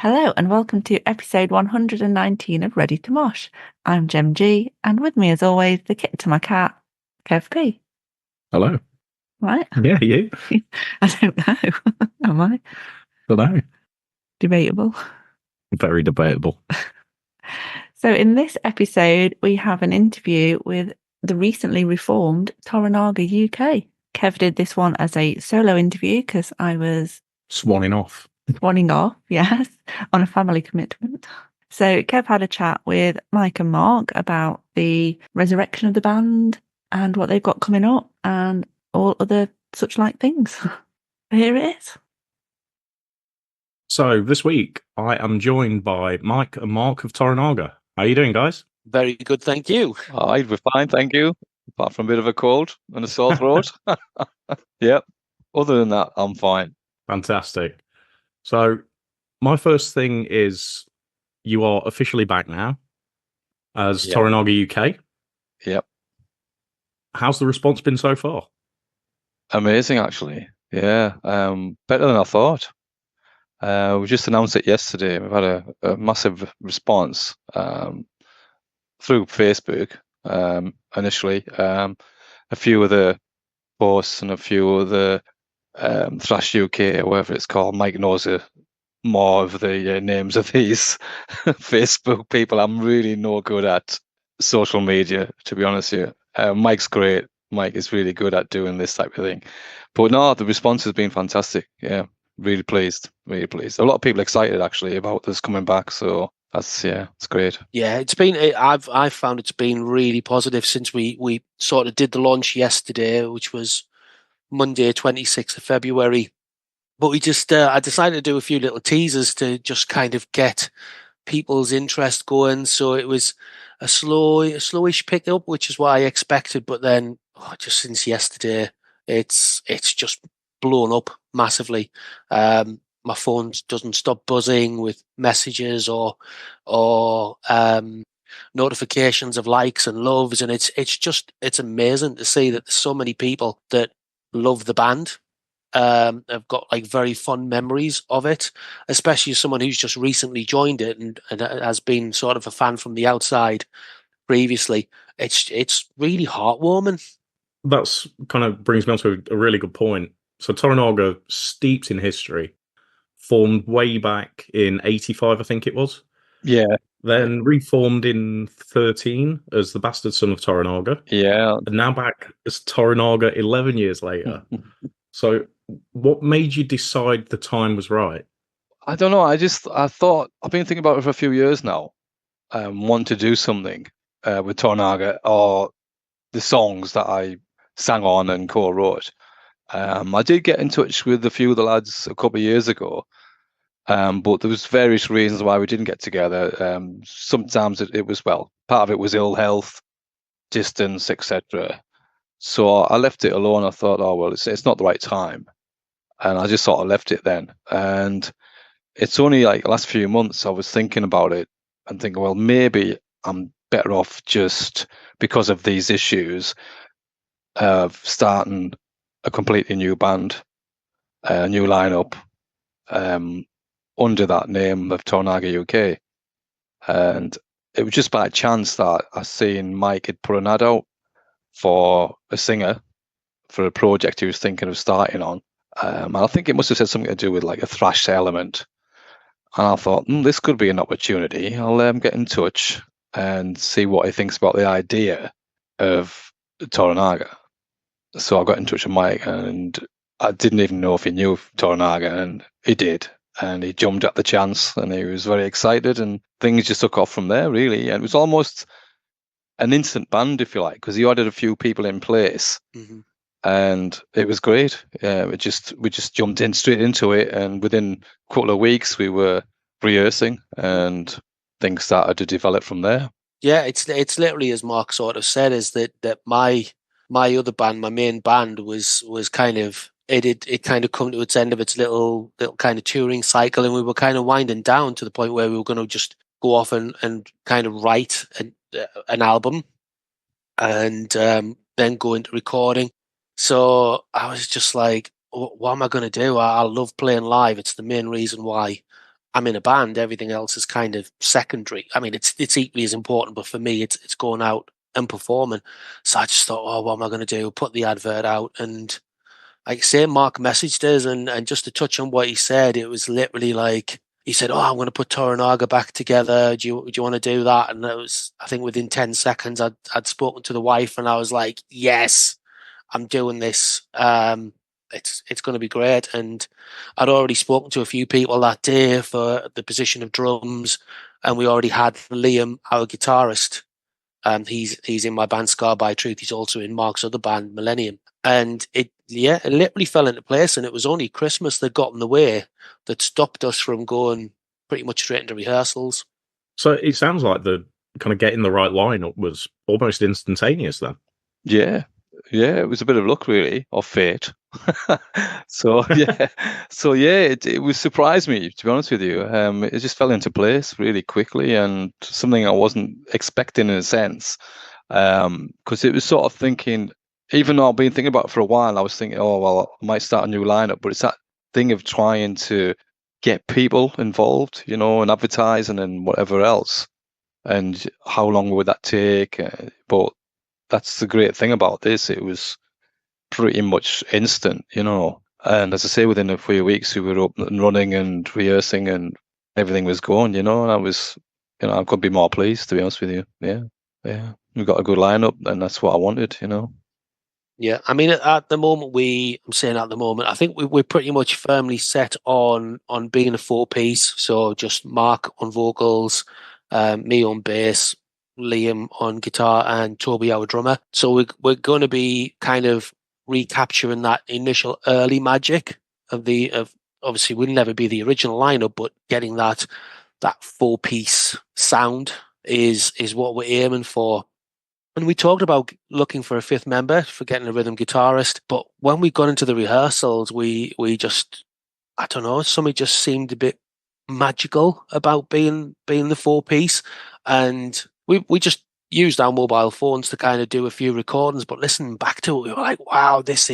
Hello and welcome to episode 119 of Ready to Mosh. I'm Gem G, and with me as always, the kit to my cat, Kev P. Hello. Right? Yeah, you. I don't know. Am I? Hello. Debatable. Very debatable. So in this episode, we have an interview with the recently reformed Toranaga UK. Kev did this one as a solo interview because I was Swanning off. swanning off, yes, on a family commitment. So Kev had a chat with Mike and Mark about the resurrection of the band and what they've got coming up and all other such like things. Here it is. So this week I am joined by Mike and Mark of Toranaga. How are you doing, guys? Very good, thank you. Hi, we're fine, thank you. Apart from a bit of a cold and a sore throat. Yep. Other than that, I'm fine. Fantastic. So my first thing is you are officially back now as Yep. Toranaga UK. Yep. How's the response been so far? Amazing, actually. Yeah. Better than I thought. We just announced it yesterday. We've had a massive response through Facebook initially. A few of the posts and a few of the Thrash UK or whatever it's called. Mike knows more of the names of these Facebook people. I'm really no good at social media, to be honest with you. Mike's great. Mike is really good at doing this type of thing. But no, the response has been fantastic. Yeah, really pleased. Really pleased. A lot of people excited actually about this coming back. So it's great. Yeah, it's been. I've found it's been really positive since we sort of did the launch yesterday, which was Monday, 26th of February. But we just I decided to do a few little teasers to just kind of get people's interest going. So it was a slowish pickup, which is what I expected. But then just since yesterday, it's just blown up massively. My phone doesn't stop buzzing with messages or notifications of likes and loves, and it's amazing to see that there's so many people that love the band. Have got like very fond memories of it, especially as someone who's just recently joined it and has been sort of a fan from the outside previously. It's really heartwarming. That's kind of brings me on to a really good point. So Toranaga, steeped in history, formed way back in 85, I think it was. Yeah. Then reformed in 13 as the Bastard Son of Toranaga. Yeah. And now back as Toranaga 11 years later. So what made you decide the time was right? I don't know. I thought I've been thinking about it for a few years now. Want to do something with Toranaga or the songs that I sang on and co-wrote. I did get in touch with a few of the lads a couple of years ago, but there was various reasons why we didn't get together. Sometimes it was, well, part of it was ill health, distance, etc. So I left it alone. I thought, oh well, it's not the right time, and I just sort of left it then. And it's only like the last few months I was thinking about it and thinking, well, maybe I'm better off just because of these issues of starting a completely new band, a new lineup, under that name of Toranaga UK. And it was just by chance that I seen Mike had put an ad out for a singer for a project he was thinking of starting on. And I think it must have said something to do with like a thrash element. And I thought, this could be an opportunity. I'll get in touch and see what he thinks about the idea of Toranaga. So I got in touch with Mike, and I didn't even know if he knew Toranaga, and he did. And he jumped at the chance, and he was very excited, and things just took off from there, really. And it was almost an instant band, if you like, because he ordered a few people in place. Mm-hmm. And it was great. We just jumped in straight into it, and within a couple of weeks we were rehearsing, and things started to develop from there. Yeah, it's literally as Mark sort of said, is that my other band, my main band, was kind of it kind of come to its end of its little kind of touring cycle, and we were kind of winding down to the point where we were going to just go off and kind of write an album, and then go into recording. So I was just like, what am I going to do? I love playing live. It's the main reason why I'm in a band. Everything else is kind of secondary. I mean, it's equally as important, but for me, it's going out and performing. So I just thought, oh, what am I going to do? Put the advert out, and like I say, Mark messaged us, and just to touch on what he said, it was literally like he said, "Oh, I'm going to put Toranaga back together. Do you want to do that?" And it was, I think, within 10 seconds, I'd spoken to the wife, and I was like, "Yes, I'm doing this. It's going to be great." And I'd already spoken to a few people that day for the position of drums, and we already had Liam, our guitarist. He's in my band Scar by Truth. He's also in Mark's other band, Millennium. And it literally fell into place. And it was only Christmas that got in the way that stopped us from going pretty much straight into rehearsals. So it sounds like the kind of getting the right lineup was almost instantaneous then. Yeah, it was a bit of luck, really, or fate. So it was surprised me, to be honest with you. It just fell into place really quickly, and something I wasn't expecting in a sense. Because it was sort of thinking, even though I've been thinking about it for a while, I was thinking, oh well, I might start a new lineup. But it's that thing of trying to get people involved, and advertising and whatever else. And how long would that take? But that's the great thing about this. It was pretty much instant, And as I say, within a few weeks, we were up and running and rehearsing, and everything was going, And I was, I couldn't be more pleased, to be honest with you. Yeah. We've got a good lineup, and that's what I wanted, Yeah, I mean, at the moment, I think we're pretty much firmly set on being a 4-piece. So just Mark on vocals, me on bass, Liam on guitar, and Toby, our drummer. So we're going to be kind of recapturing that initial early magic of obviously we'll never be the original lineup, but getting that 4-piece sound is what we're aiming for. And we talked about looking for a 5th member, for getting a rhythm guitarist. But when we got into the rehearsals, we just, I don't know, something just seemed a bit magical about being the 4-piece. And we just used our mobile phones to kind of do a few recordings. But listening back to it, we were like, wow, this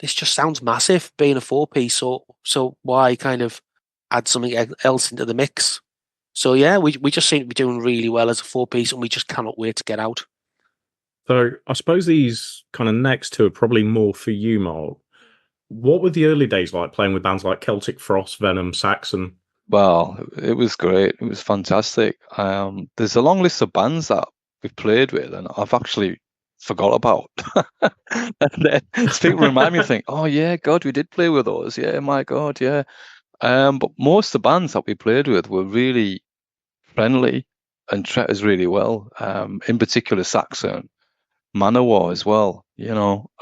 just sounds massive, being a 4-piece. So why kind of add something else into the mix? So yeah, we just seem to be doing really well as a 4-piece, and we just cannot wait to get out. So I suppose these kind of next two are probably more for you, Mark. What were the early days like playing with bands like Celtic Frost, Venom, Saxon? Well, it was great. It was fantastic. There's a long list of bands that we've played with, and I've actually forgot about. And then people remind me and think, oh yeah, God, we did play with those. Yeah, my God, yeah. But most of the bands that we played with were really friendly and treated us really well. In particular, Saxon, Manowar as well,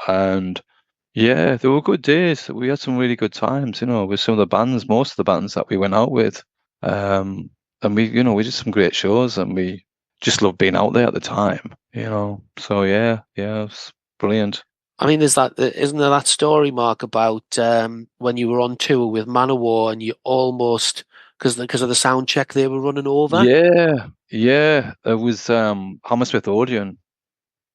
and yeah, they were good days. We had some really good times, with some of the bands, most of the bands that we went out with. And we did some great shows, and we just loved being out there at the time, So yeah, it was brilliant. I mean, isn't there that story, Mark, about when you were on tour with Manowar and you almost, because of the sound check they were running over? Yeah. It was Hammersmith Odeon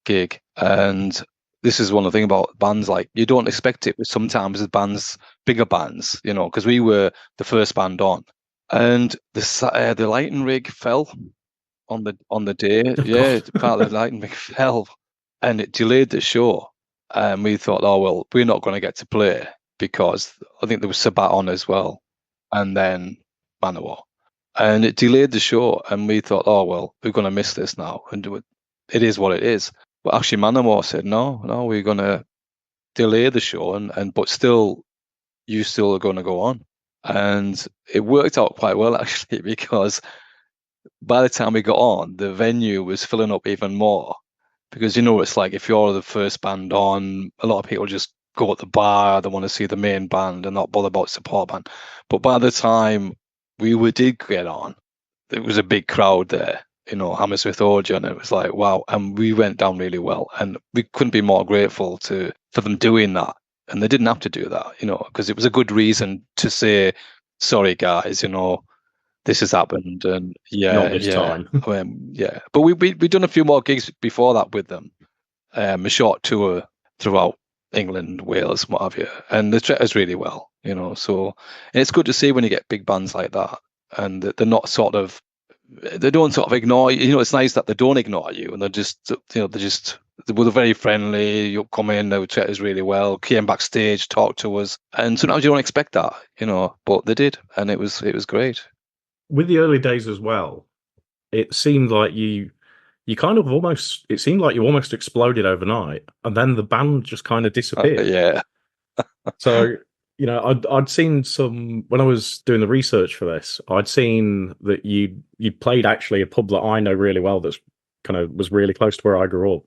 gig, and this is one of the things about bands, like, you don't expect it, but sometimes with bands, bigger bands, because we were the first band on, and the lighting rig fell on the day. Yeah, part of the lighting rig fell, and it delayed the show. And we thought, oh well, we're not going to get to play, because I think there was Sabat on as well, and then Manowar, and it delayed the show. And we thought, oh well, we're going to miss this now, and do it. It is what it is. But actually, Manowar said, no, we're going to delay the show, but still, you still are going to go on. And it worked out quite well, actually, because by the time we got on, the venue was filling up even more. Because it's like, if you're the first band on, a lot of people just go at the bar, they want to see the main band and not bother about support band. But by the time we did get on, there was a big crowd there. Hammersmith Odeon, and it was like, wow. And we went down really well, and we couldn't be more grateful for them doing that. And they didn't have to do that, because it was a good reason to say, sorry guys, this has happened. And Not this time. Yeah. But we'd done a few more gigs before that with them, a short tour throughout England, Wales, what have you. And they treat us really well, So, and it's good to see when you get big bands like that, and they're not they don't sort of ignore you. You know, it's nice that they don't ignore you, and they were very friendly. You come in, they would treat us really well. Came backstage, talked to us, and sometimes you don't expect that, but they did, and it was great. With the early days as well, it seemed like you kind of it seemed like you almost exploded overnight, and then the band just kind of disappeared. Yeah. So, I'd seen when I was doing the research for this, I'd seen that you'd played actually a pub that I know really well that's kind of was really close to where I grew up.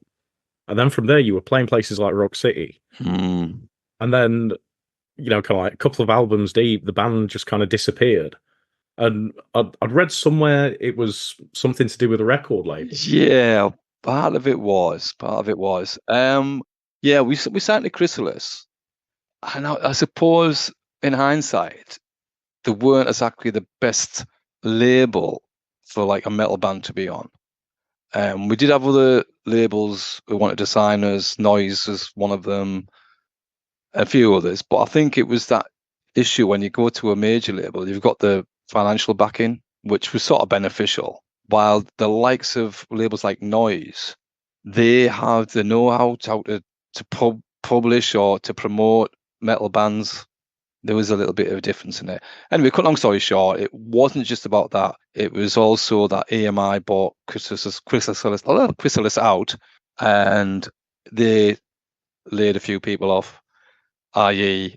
And then from there, you were playing places like Rock City. Mm. And then, kind of like a couple of albums deep, the band just kind of disappeared. And I'd read somewhere it was something to do with a record label. Yeah, part of it was. Yeah, we signed to Chrysalis. And I suppose in hindsight, they weren't exactly the best label for like a metal band to be on. We did have other labels who wanted to sign us. Noise was one of them, a few others. But I think it was that issue when you go to a major label, you've got the financial backing, which was sort of beneficial. While the likes of labels like Noise, they have the know-how to publish or to promote metal bands. There was a little bit of a difference in it. Anyway, cut long story short, it wasn't just about that. It was also that AMI bought Chrysalis out, and they laid a few people off, i.e.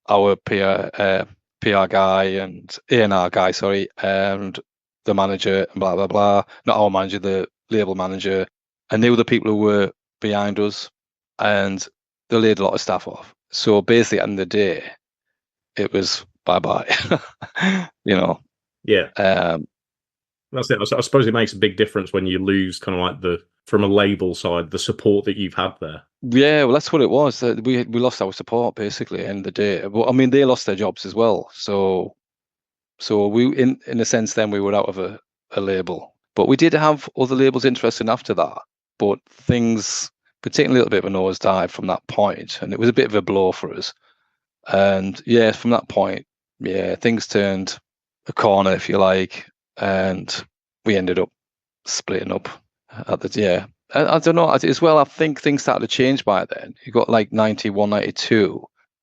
our PR guy and A&R guy, sorry, and the manager and blah, blah, blah. Not our manager, the label manager. And they were the people who were behind us, and they laid a lot of staff off. So basically, at the end of the day, it was bye-bye, Yeah. That's it. I suppose it makes a big difference when you lose kind of like from a label side, the support that you've had there. Yeah, well, that's what it was. We lost our support basically at the end of the day. But I mean, they lost their jobs as well. So we, in a sense, then we were out of a label. But we did have other labels interested after that. But things, particularly a little bit of a nosedive from that point, and it was a bit of a blow for us. And yeah, from that point, yeah, things turned a corner, if you like, and we ended up splitting up at the I don't know as well. I think things started to change by then. You got like 91, 92,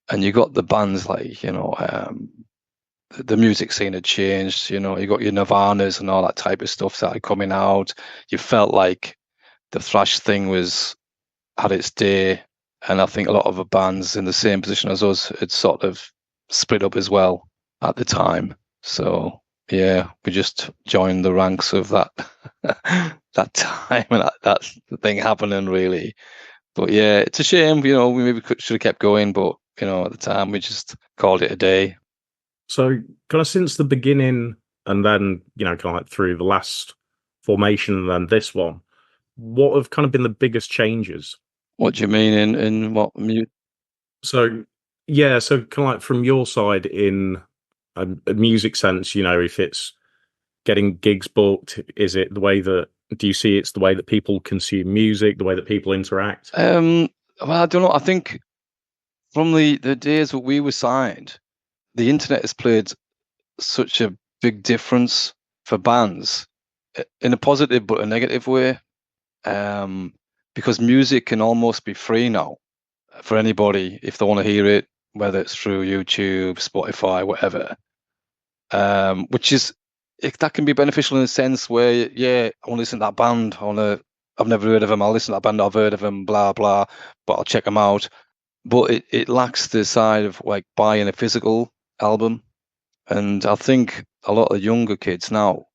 and you got the bands like the music scene had changed. You got your Nirvanas and all that type of stuff started coming out. You felt like the thrash thing had its day, and I think a lot of the bands in the same position as us had sort of split up as well at the time. So yeah, we just joined the ranks of that that time and that thing happening, really. But yeah, it's a shame. We maybe should have kept going, but at the time we just called it a day. So kind of since the beginning, and then kind of like through the last formation, and then this one, what have kind of been the biggest changes? What do you mean in what? So yeah, so kind of like from your side in a music sense, if it's getting gigs booked, is it do you see it's the way that people consume music, the way that people interact? Well, I don't know. I think from the days that we were signed, the internet has played such a big difference for bands in a positive but a negative way, because music can almost be free now for anybody if they want to hear it, whether it's through YouTube, Spotify, whatever. Which is that can be beneficial in a sense where, yeah, I want to listen to that band. I've never heard of them. I'll listen to that band. I've heard of them. Blah blah. But I'll check them out. But it lacks the side of like buying a physical album, and I think a lot of the younger kids now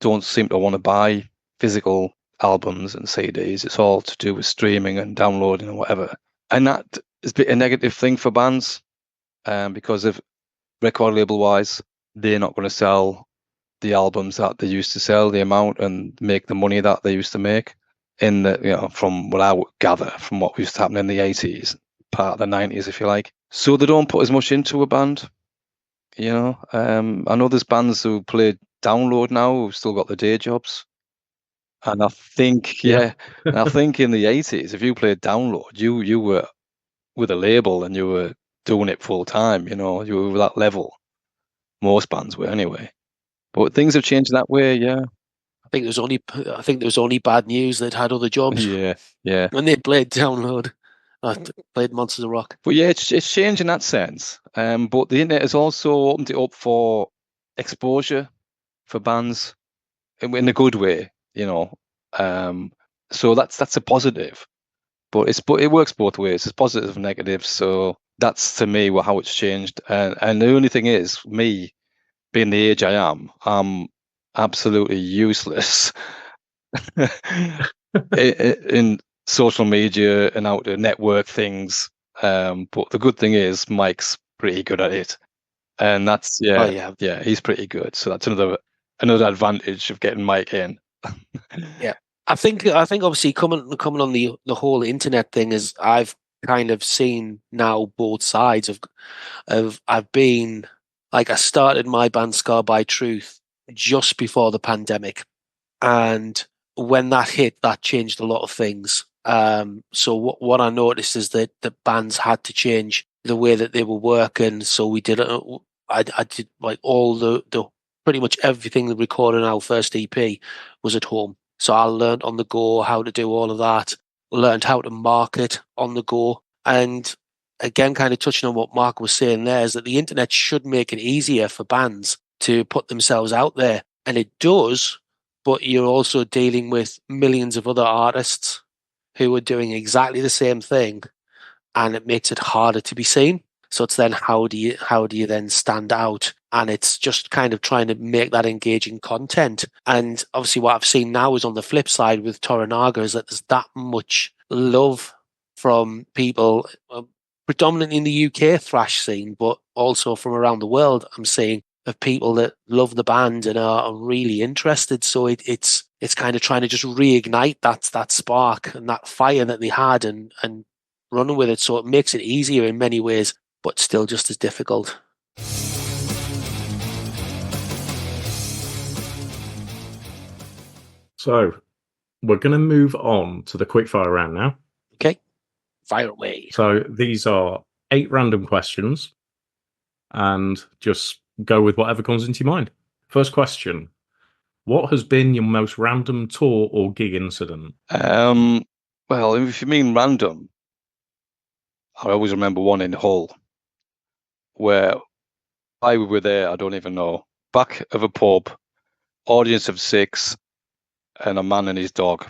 don't seem to want to buy physical albums and CDs. It's all to do with streaming and downloading and whatever, and that is a bit a negative thing for bands, because of record label wise, they're not going to sell the albums that they used to sell, the amount, and make the money that they used to make from what I would gather from what used to happen in the 80s, part of the 90s, if you like. So they don't put as much into a band. I know there's bands who play download now who've still got the day jobs. And I think, and I think in the 80s, if you played download, you were with a label and you were doing it full time, you were that level. Most bands were anyway. But things have changed that way, yeah. I think there was only bad news that had other jobs. Yeah. When they played Download, played Monsters of Rock. But yeah, it's changed in that sense. But the internet has also opened it up for exposure for bands in a good way, So that's a positive. But it works both ways. It's positive and negative. So that's to me how it's changed. And the only thing is, me being the age I am, I'm absolutely useless in social media and how to network things. But the good thing is Mike's pretty good at it, and that's he's pretty good. So that's another advantage of getting Mike in. Yeah, I think obviously coming on the whole internet thing is I've kind of seen now both sides of I've been like I started my band Scarred by Truth just before the pandemic, and when that hit, that changed a lot of things. So what I noticed is that the bands had to change the way that they were working. So we did I did like all the pretty much everything that we recorded in our first EP was at home. So I learned on the go how to do all of that, learned how to market on the go. And again, kind of touching on what Mark was saying there, is that the internet should make it easier for bands to put themselves out there. And it does, but you're also dealing with millions of other artists who are doing exactly the same thing, and it makes it harder to be seen. So it's then how do you then stand out? And it's just kind of trying to make that engaging content. And obviously what I've seen now is on the flip side with Toranaga is that there's that much love from people, predominantly in the UK thrash scene, but also from around the world. I'm seeing of people that love the band and are really interested. So it's kind of trying to just reignite that spark and that fire that they had and running with it. So it makes it easier in many ways, but still just as difficult. So we're going to move on to the quickfire round now. Okay, fire away. So these are 8 random questions, and just go with whatever comes into your mind. First question: what has been your most random tour or gig incident? Well, if you mean random, I always remember one in Hull where we were there, I don't even know, back of a pub, audience of 6, and a man and his dog.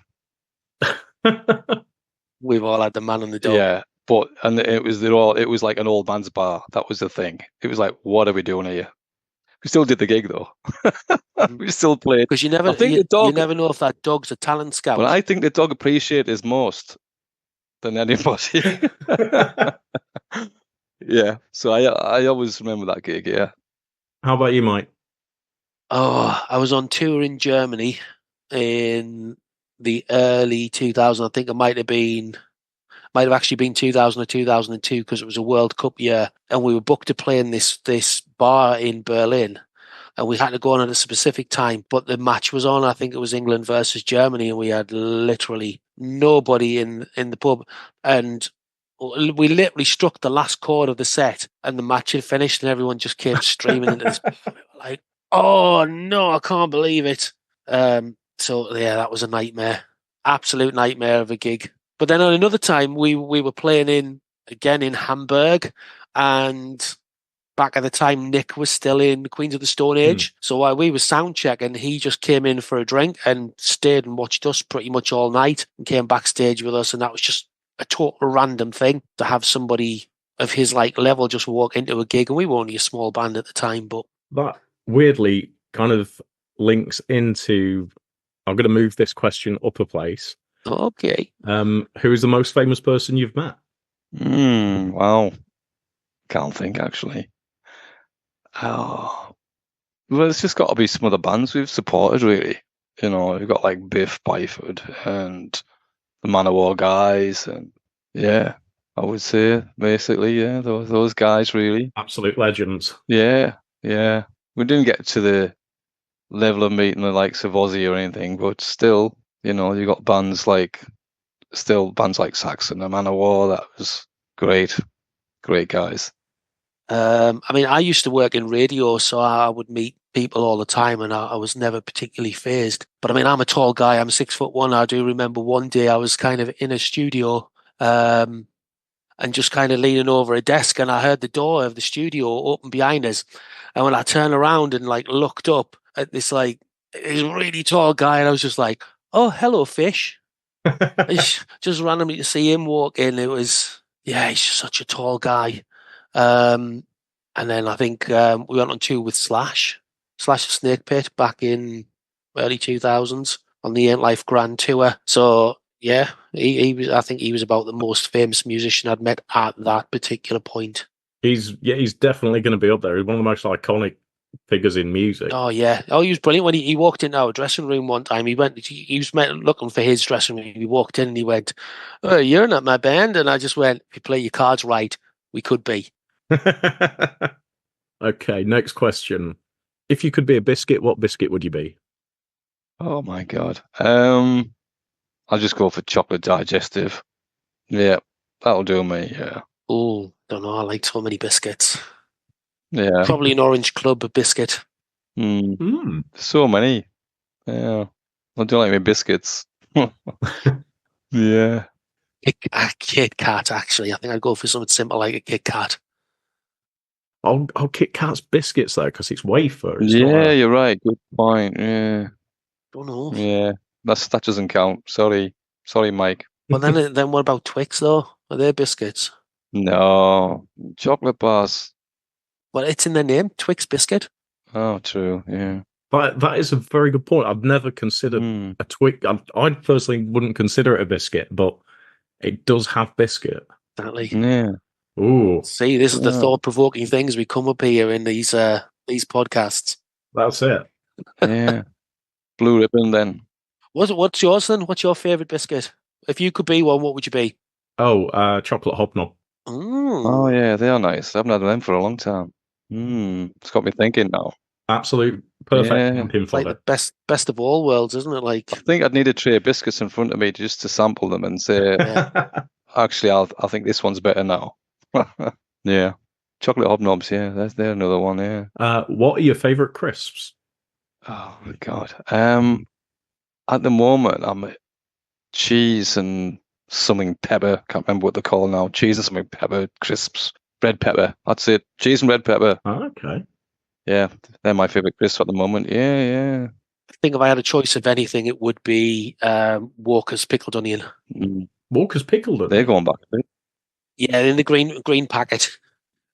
We've all had the man and the dog. Yeah, and it was like an old man's bar. That was the thing. It was like, what are we doing here? We still did the gig though. We still played. Because you never know if that dog's a talent scout. But I think the dog appreciated us most than anybody. Yeah, so I always remember that gig. Yeah. How about you, Mike? Oh, I was on tour in Germany in the early 2000s. I think it might have actually been 2000 or 2002 because it was a World Cup year, and we were booked to play in this bar in Berlin, and we had to go on at a specific time. But the match was on. I think it was England versus Germany, and we had literally nobody in the pub, and we literally struck the last chord of the set, and the match had finished, and everyone just came streaming into this. Like, oh no, I can't believe it. So yeah, that was a nightmare, absolute nightmare of a gig. But then on another time, we were playing in Hamburg, and back at the time, Nick was still in Queens of the Stone Age. So while we were sound checking, he just came in for a drink and stayed and watched us pretty much all night and came backstage with us. And that was just a total random thing to have somebody of his level just walk into a gig. And we were only a small band at the time, but that weirdly kind of links into, I'm going to move this question up a place. Okay. Who is the most famous person you've met? Wow. Can't think, actually. Oh, well, it's just got to be some of the bands we've supported, really. We've got like Biff Byford and the Manowar guys, and yeah, I would say basically, yeah, those guys really. Absolute legends. Yeah. We didn't get to the level of meeting the likes of Ozzy or anything, but still, you got bands like Saxon and Manowar. That was great guys. I mean, I used to work in radio, so I would meet people all the time, and I was never particularly phased. But I mean, I'm a tall guy. I'm 6'1". I do remember one day I was kind of in a studio, and just kind of leaning over a desk, and I heard the door of the studio open behind us. And when I turned around and like looked up at this really tall guy, and I was just like, "Oh, hello, fish." Just randomly to see him walk in, it was, yeah, he's just such a tall guy. And then I think we went on tour with Slash of Snake Pit back in early 2000s on the Ain't Life Grand Tour. So yeah, he was. I think he was about the most famous musician I'd met at that particular point. He's definitely going to be up there. He's one of the most iconic figures in music. Oh yeah. Oh, he was brilliant when he walked into our dressing room one time. He was looking for his dressing room. He walked in and he went, "Oh, you're not my band." And I just went, "If you play your cards right, we could be." Okay, next question. If you could be a biscuit, what biscuit would you be? Oh my God. I'll just go for chocolate digestive. Yeah, that'll do me. Yeah. Oh, don't know. I like so many biscuits. Yeah. Probably an Orange Club biscuit. So many. Yeah. I don't like my biscuits. Yeah. A Kit Kat, actually. I think I'd go for something simple like a Kit Kat. I'll Kit Kat's biscuits though, because it's wafer. It's Yeah, you're right. Good point. Yeah. Don't know. Yeah. That doesn't count. Sorry, Mike. Well, then what about Twix though? Are they biscuits? No, chocolate bars. Well, it's in their name, Twix biscuit. Oh, true. Yeah. That is a very good point. I've never considered a Twix. I personally wouldn't consider it a biscuit, but it does have biscuit. Exactly. Yeah. Ooh, See, this is the thought-provoking things we come up here in these podcasts. that's it. Yeah. Blue ribbon then. What's yours then? What's your favourite biscuit? If you could be one, what would you be? Oh, chocolate hobnob. Oh yeah, they are nice. I haven't had them for a long time. It's got me thinking now. Absolute perfect Yeah. camping It's like fodder. the best of all worlds, isn't it? Like, I think I'd need a tray of biscuits in front of me just to sample them and say, actually, I think this one's better now. Yeah. Chocolate hobnobs, yeah, they're another one, yeah. What are your favourite crisps? Oh my God. At the moment, I'm cheese and something pepper. Can't remember what they're called now. Cheese and something pepper crisps. Red pepper. That's it. Cheese and red pepper. Oh, okay. Yeah, they're my favorite crisps at the moment. Yeah. I think if I had a choice of anything, it would be Walker's pickled onion. Walker's pickled onion. They're going back a bit. Yeah, in the green packet.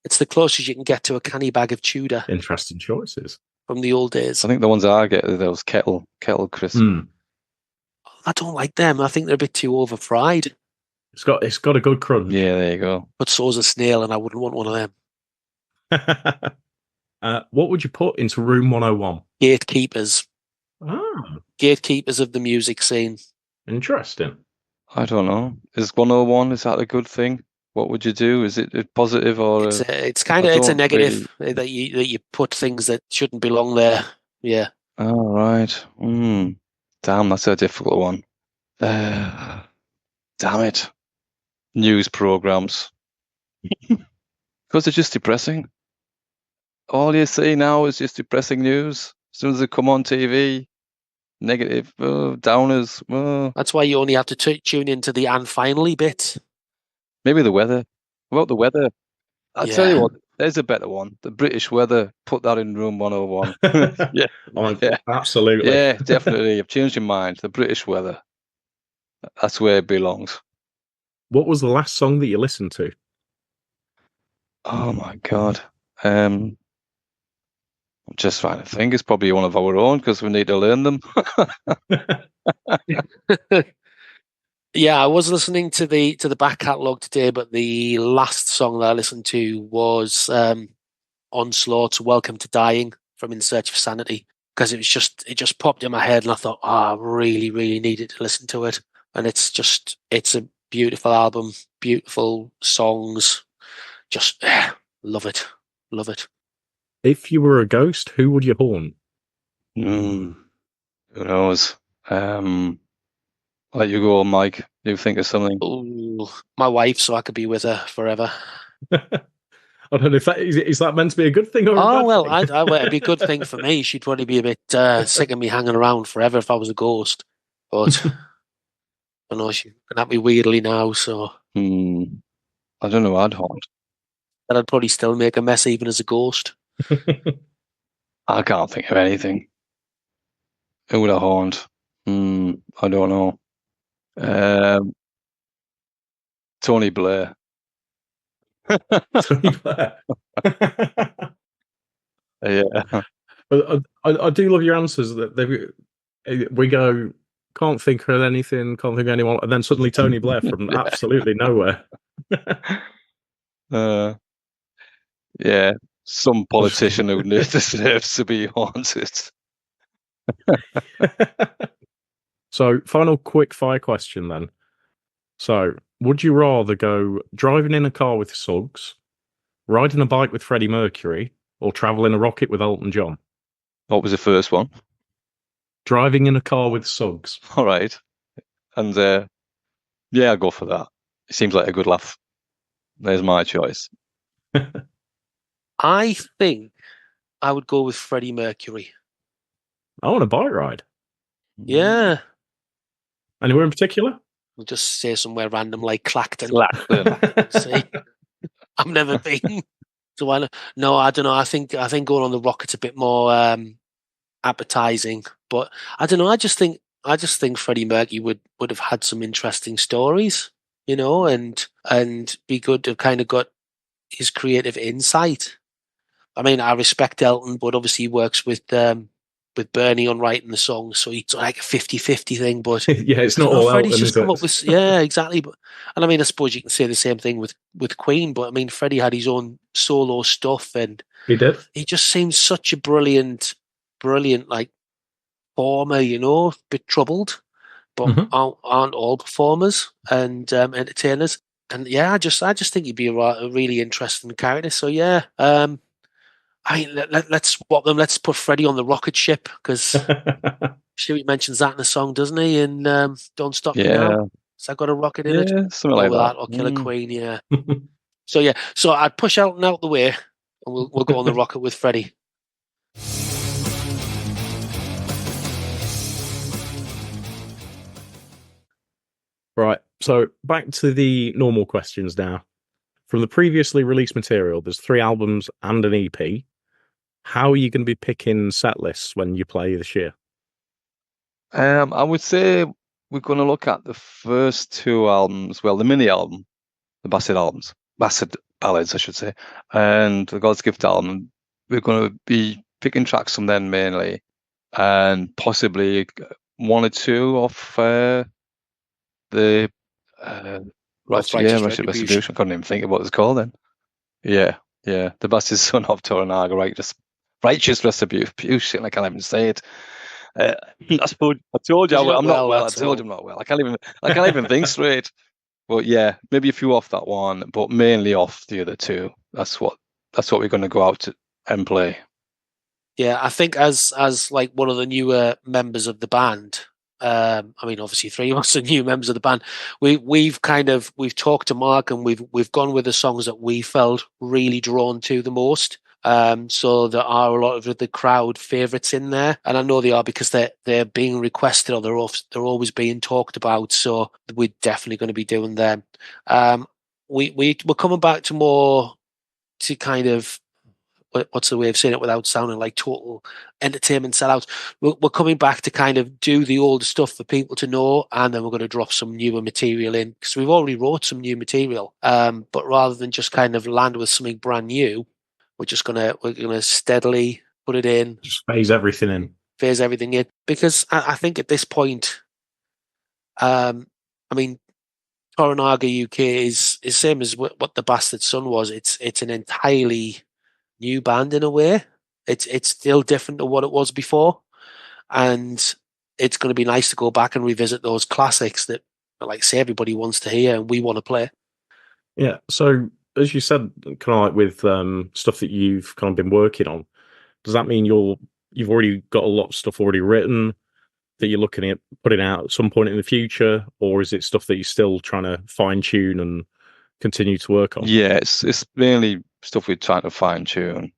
It's the closest you can get to a canny bag of Tudor Interesting choices. from the old days. I think the ones I get are those kettle crisps. I don't like them. I think they're a bit too over fried. It's got a good crunch. Yeah, there you go. But so's a snail, and I wouldn't want one of them. What would you put into room 101? Gatekeepers. Ah, Gatekeepers of the music scene. interesting. I don't know. Is 101, is that a good thing? What would you do? Is it a positive or It's a don't negative that you put things that shouldn't belong there. Yeah. Oh, right. Damn, that's a difficult one. Damn it. News programs. Because they're just depressing. All you see now is just depressing news. As soon as they come on TV, negative, downers. That's why you only have to tune into the and finally bit. Maybe the weather. What about the weather? I'll tell Yeah. you what, there's a better one. The British weather. Put that in room 101. Yeah. Absolutely. Yeah, definitely. I've changed your mind. The British weather. That's where it belongs. What was the last song that you listened to? Oh my God. I'm just trying to think. It's probably one of our own because we need to learn them. Yeah, I was listening to the back catalogue today, but the last song that I listened to was Onslaught's "Welcome to Dying" from In Search of Sanity, because it just popped in my head, and I thought, I really, really needed to listen to it. And it's a beautiful album, beautiful songs, just love it. If you were a ghost, who would you haunt? Who knows? I'll let you go, Mike. You think of something? Ooh, my wife, so I could be with her forever. I don't know if that is that meant to be a good thing or a Oh bad well, thing? it'd be a good thing for me. She'd probably be a bit sick of me hanging around forever if I was a ghost. But I know she's looking at me weirdly now, so I don't know. I'd haunt. and I'd probably still make a mess even as a ghost. I can't think of anything. Who would I haunt? I don't know. Tony Blair. Tony Blair. Yeah. But I do love your answers. That we go, can't think of anything, can't think of anyone, and then suddenly Tony Blair from absolutely nowhere. Yeah, some politician who deserves to be haunted. So, final quick fire question then. So, would you rather go driving in a car with Suggs, riding a bike with Freddie Mercury, or travel in a rocket with Elton John? What was the first one? Driving in a car with Suggs. All right. And yeah, I'll go for that. It seems like a good laugh. There's my choice. I think I would go with Freddie Mercury. I want a bike ride. Yeah. Anywhere in particular? We'll just say somewhere random like Clacton. See, I've never been. So no, I don't know. I think going on the rocket's a bit more appetizing. But I don't know. I just think Freddie Mercury would have had some interesting stories, and be good to have kind of got his creative insight. I mean, I respect Elton, but obviously he works with Bernie on writing the songs, so it's like a 50-50 thing. But yeah, it's not all Freddie's Elton, just is come it? up with exactly. But and I mean, I suppose you can say the same thing with Queen. But I mean, Freddie had his own solo stuff, and He did. he just seems such a brilliant like performer. A bit troubled, but aren't all performers and entertainers. And yeah, I just think he'd be a really interesting character. So yeah, I mean, let's swap them. Let's put Freddie on the rocket ship because Stewie mentions that in the song, doesn't he? In Don't Stop Me Now. So I got a rocket in it. Yeah, something like that. Or Killer Queen, yeah. So yeah, so I'd push Elton out the way, and we'll go on the rocket with Freddie. Right, so back to the normal questions now. From the previously released material, there's 3 albums and an EP. How are you going to be picking set lists when you play this year? I would say we're going to look at the first 2 albums, well, the mini album, the Bastard Ballads, I should say, and the God's Gift album. We're going to be picking tracks from them mainly, and possibly 1 or 2 off the Righteous Retribution. I couldn't even think of what it's called then. Yeah, the Bastard Son of Toranaga, Righteous Retribution. I can't even say it. I told you I'm not well. I told you I'm not well. I can't even think straight. But yeah, maybe a few off that one, but mainly off the other 2. That's what we're going to go out and play. Yeah, I think as like one of the newer members of the band. I mean, obviously 3 of us are new members of the band. We've talked to Mark and we've gone with the songs that we felt really drawn to the most. So there are a lot of the crowd favourites in there, and I know they are because they're being requested or they're always being talked about. So we're definitely going to be doing them. We're coming back to kind of. What's the way of saying it without sounding like total entertainment sellouts? We're coming back to kind of do the older stuff for people to know, and then we're going to drop some newer material in because we've already wrote some new material. But rather than just kind of land with something brand new, we're gonna steadily put it in, just phase everything in, because I think at this point, I mean, Toranaga UK is same as what the Bastard Son was. It's an entirely new band in a way. It's still different to what it was before, and it's going to be nice to go back and revisit those classics that, like, say, everybody wants to hear and we want to play. Yeah. So as you said, kind of like with stuff that you've kind of been working on, does that mean you've already got a lot of stuff already written that you're looking at putting out at some point in the future, or is it stuff that you're still trying to fine tune and continue to work on? Yeah, it's mainly stuff we're trying to fine tune.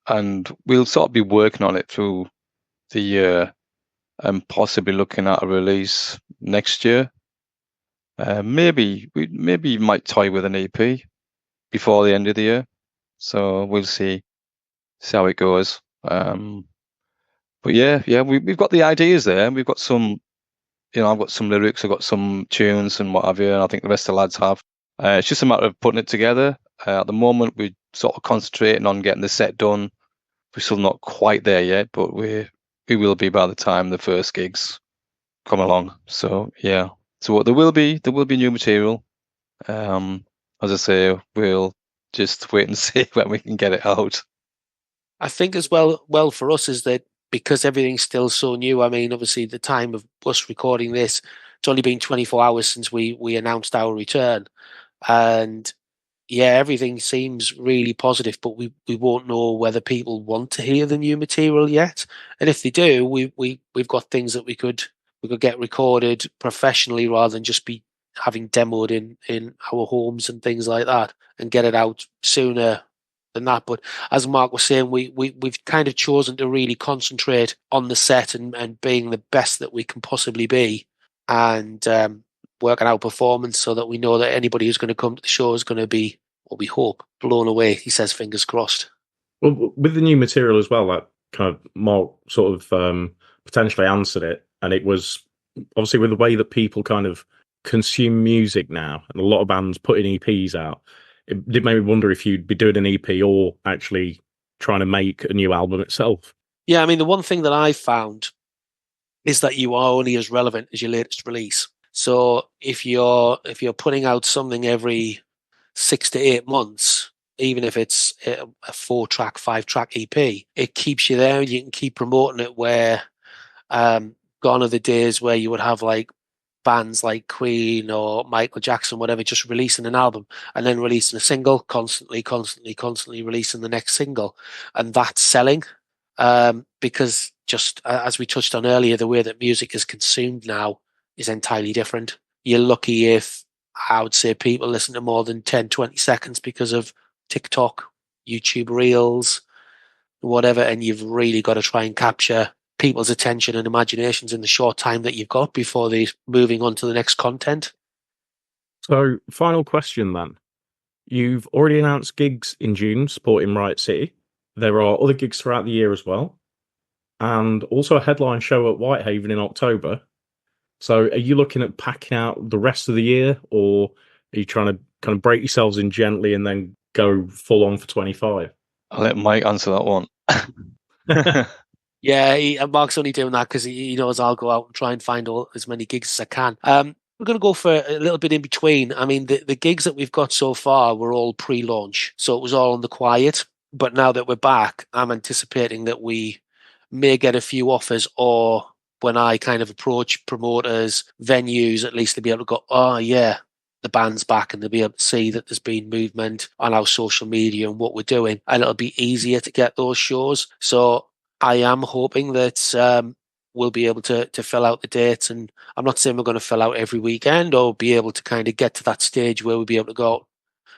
And we'll sort of be working on it through the year and possibly looking at a release next year. Maybe we might toy with an EP before the end of the year. So we'll see how it goes. But yeah, we've got the ideas there. We've got some, I've got some lyrics, I've got some tunes and what have you, and I think the rest of the lads have. It's just a matter of putting it together. At the moment, we're sort of concentrating on getting the set done. We're still not quite there yet, but we will be by the time the first gigs come along. So yeah, so there will be new material. As I say, we'll just wait and see when we can get it out. I think as well for us is that because everything's still so new. I mean, obviously, the time of us recording this, it's only been 24 hours since we announced our return, and yeah, everything seems really positive. But we won't know whether people want to hear the new material yet, and if they do, we've got things that we could get recorded professionally rather than just be having demoed in our homes and things like that, and get it out sooner than that. But as Mark was saying, we've kind of chosen to really concentrate on the set and being the best that we can possibly be, and working out performance so that we know that anybody who's going to come to the show is going to be, what we hope, blown away. He says, fingers crossed. Well, with the new material as well, that kind of Mark sort of potentially answered it, and it was obviously with the way that people kind of consume music now, and a lot of bands putting EPs out. It did make me wonder if you'd be doing an EP or actually trying to make a new album itself. Yeah, I mean, the one thing that I've found is that you are only as relevant as your latest release. So if you're putting out something every 6 to 8 months, even if it's a 4-track, 5-track EP, it keeps you there. You can keep promoting it. Where gone are the days where you would have like bands like Queen or Michael Jackson, whatever, just releasing an album and then releasing a single, constantly releasing the next single, and that's selling. Because just as we touched on earlier, the way that music is consumed now is entirely different. You're lucky if, I would say, people listen to more than 10, 20 seconds because of TikTok, YouTube Reels, whatever, and you've really got to try and capture people's attention and imaginations in the short time that you've got before they're moving on to the next content. So, final question then. You've already announced gigs in June supporting Riot City. There are other gigs throughout the year as well, and also a headline show at Whitehaven in October. So are you looking at packing out the rest of the year, or are you trying to kind of break yourselves in gently and then go full on for 25? I'll let Mike answer that one. Yeah, Mark's only doing that because he knows I'll go out and try and find as many gigs as I can. We're going to go for a little bit in between. I mean, the gigs that we've got so far were all pre-launch, so it was all on the quiet. But now that we're back, I'm anticipating that we may get a few offers, or when I kind of approach promoters, venues, at least to be able to go, oh yeah, the band's back, and they'll be able to see that there's been movement on our social media and what we're doing, and it'll be easier to get those shows. So I am hoping that we'll be able to fill out the dates, and I'm not saying we're going to fill out every weekend or be able to kind of get to that stage where we'll be able to go out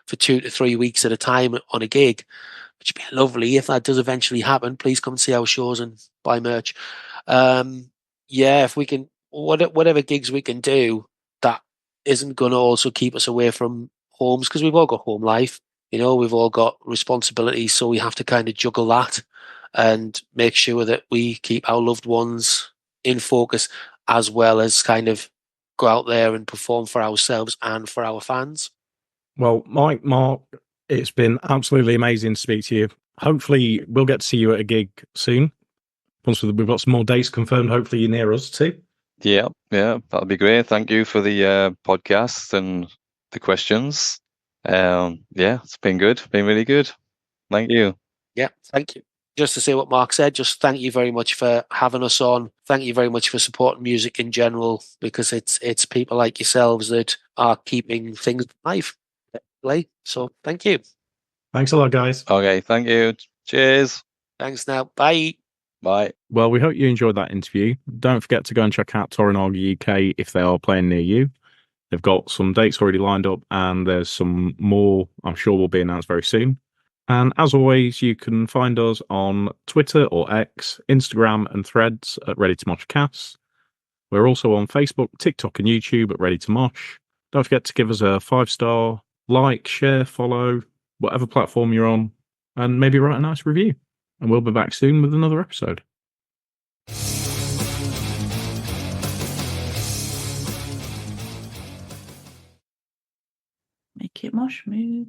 for 2 to 3 weeks at a time on a gig, which would be lovely if that does eventually happen. Please come and see our shows and buy merch. Yeah, if we can, whatever gigs we can do that isn't going to also keep us away from homes, because we've all got home life, we've all got responsibilities, so we have to kind of juggle that and make sure that we keep our loved ones in focus, as well as kind of go out there and perform for ourselves and for our fans. Well, Mike, Mark, it's been absolutely amazing to speak to you. Hopefully we'll get to see you at a gig soon. Once we've got some more dates confirmed, hopefully you're near us too. Yeah, that'll be great. Thank you for the podcast and the questions. Yeah, it's been good. Been really good. Thank you. Yeah, thank you. Just to say what Mark said, just thank you very much for having us on. Thank you very much for supporting music in general, because it's people like yourselves that are keeping things alive. So thank you. Thanks a lot, guys. Okay, thank you. Cheers. Thanks now. Bye. Bye. Well, we hope you enjoyed that interview. Don't forget to go and check out Toranaga UK if they are playing near you. They've got some dates already lined up, and there's some more I'm sure will be announced very soon. And as always, you can find us on Twitter or X, Instagram, and Threads at Ready to Mosh Cast. We're also on Facebook, TikTok, and YouTube at Ready to Mosh. Don't forget to give us a 5-star, like, share, follow, whatever platform you're on, and maybe write a nice review. And we'll be back soon with another episode. Make it mosh move.